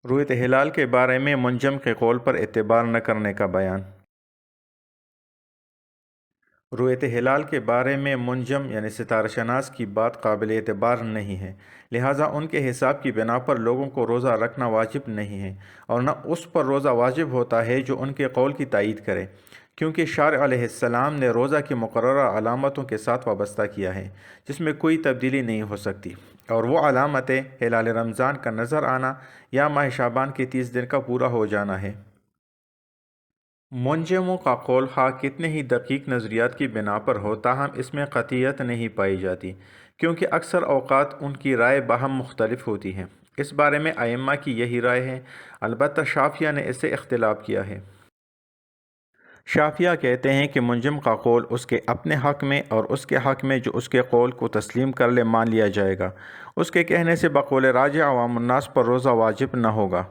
رؤیت ہلال کے بارے میں منجم کے قول پر اعتبار نہ کرنے کا بیان۔ رؤیت ہلال کے بارے میں منجم یعنی ستارہ شناس کی بات قابل اعتبار نہیں ہے، لہٰذا ان کے حساب کی بنا پر لوگوں کو روزہ رکھنا واجب نہیں ہے، اور نہ اس پر روزہ واجب ہوتا ہے جو ان کے قول کی تائید کرے، کیونکہ شارع علیہ السلام نے روزہ کی مقررہ علامتوں کے ساتھ وابستہ کیا ہے جس میں کوئی تبدیلی نہیں ہو سکتی، اور وہ علامتیں ہلال رمضان کا نظر آنا یا ماہ شعبان کے 30 دن کا پورا ہو جانا ہے۔ منجموں کا قول خواہ کتنے ہی دقیق نظریات کی بنا پر ہو، تاہم اس میں قطعیت نہیں پائی جاتی، کیونکہ اکثر اوقات ان کی رائے باہم مختلف ہوتی ہے۔ اس بارے میں ائمہ کی یہی رائے ہے، البتہ شافعیہ نے اس سے اختلاف کیا ہے۔ شافعیہ کہتے ہیں کہ منجم کا قول اس کے اپنے حق میں اور اس کے حق میں جو اس کے قول کو تسلیم کر لے مان لیا جائے گا۔ اس کے کہنے سے بقول راجح عوام الناس پر روزہ واجب نہ ہوگا۔